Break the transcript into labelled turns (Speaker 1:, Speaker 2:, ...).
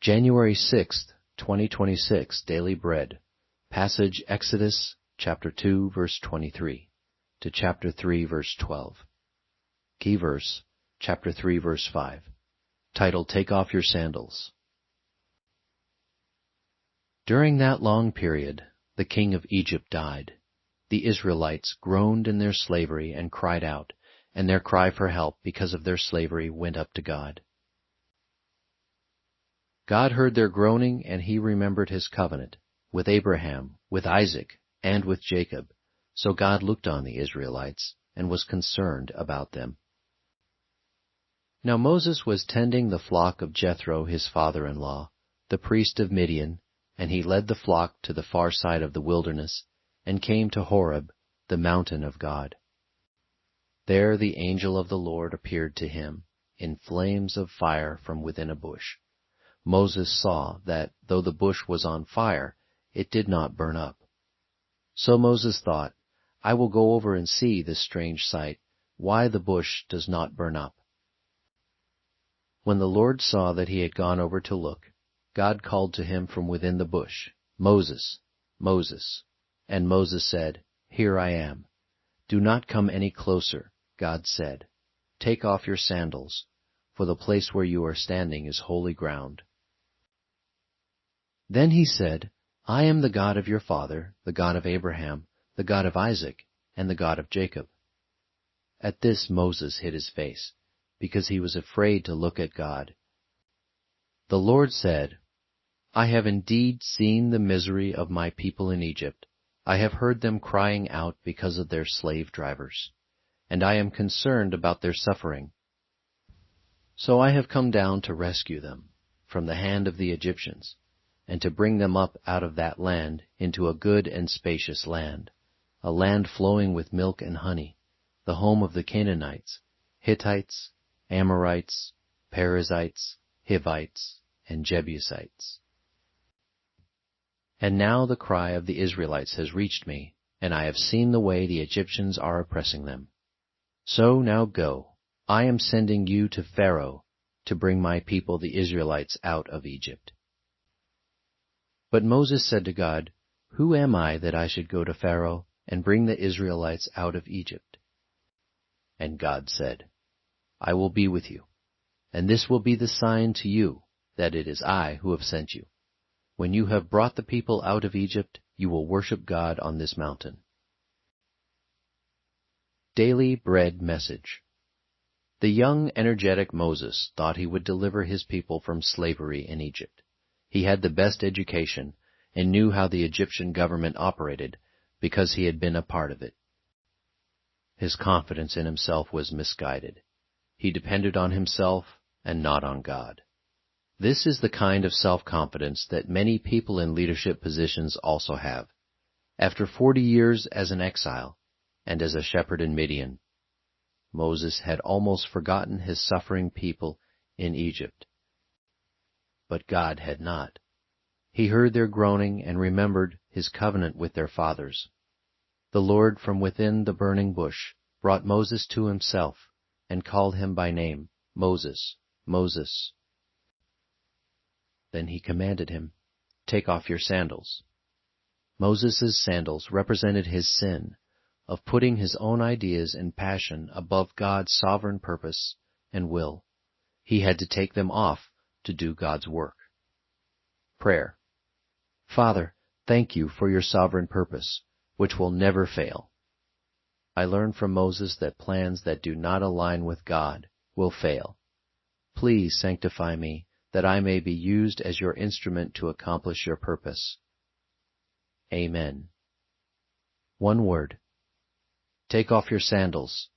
Speaker 1: January 6th, 2026, Daily Bread. Passage Exodus chapter 2, verse 23 to chapter 3, verse 12. Key verse, chapter 3, verse 5. Title, Take Off Your Sandals. During that long period, the king of Egypt died. The Israelites groaned in their slavery and cried out, and their cry for help because of their slavery went up to God. God heard their groaning, and he remembered his covenant with Abraham, with Isaac, and with Jacob. So God looked on the Israelites and was concerned about them. Now Moses was tending the flock of Jethro, his father-in-law, the priest of Midian, and he led the flock to the far side of the wilderness and came to Horeb, the mountain of God. There the angel of the Lord appeared to him in flames of fire from within a bush. Moses saw that, though the bush was on fire, it did not burn up. So Moses thought, I will go over and see this strange sight, why the bush does not burn up. When the Lord saw that he had gone over to look, God called to him from within the bush, Moses, Moses. And Moses said, Here I am. Do not come any closer, God said. Take off your sandals, for the place where you are standing is holy ground. Then he said, I am the God of your father, the God of Abraham, the God of Isaac, and the God of Jacob. At this Moses hid his face, because he was afraid to look at God. The Lord said, I have indeed seen the misery of my people in Egypt. I have heard them crying out because of their slave drivers, and I am concerned about their suffering. So I have come down to rescue them from the hand of the Egyptians, and to bring them up out of that land into a good and spacious land, a land flowing with milk and honey, the home of the Canaanites, Hittites, Amorites, Perizzites, Hivites, and Jebusites. And now the cry of the Israelites has reached me, and I have seen the way the Egyptians are oppressing them. So now go, I am sending you to Pharaoh to bring my people the Israelites out of Egypt. But Moses said to God, Who am I that I should go to Pharaoh and bring the Israelites out of Egypt? And God said, I will be with you, and this will be the sign to you that it is I who have sent you. When you have brought the people out of Egypt, you will worship God on this mountain. Daily Bread Message. The young, energetic Moses thought he would deliver his people from slavery in Egypt. He had the best education and knew how the Egyptian government operated because he had been a part of it. His confidence in himself was misguided. He depended on himself and not on God. This is the kind of self-confidence that many people in leadership positions also have. After 40 years as an exile and as a shepherd in Midian, Moses had almost forgotten his suffering people in Egypt. But God had not. He heard their groaning and remembered his covenant with their fathers. The Lord from within the burning bush brought Moses to himself and called him by name, Moses, Moses. Then he commanded him, Take off your sandals. Moses' sandals represented his sin of putting his own ideas and passion above God's sovereign purpose and will. He had to take them off to do God's work. Prayer. Father, thank you for your sovereign purpose, which will never fail. I learned from Moses that plans that do not align with God will fail. Please sanctify me, that I may be used as your instrument to accomplish your purpose. Amen. One word. Take off your sandals.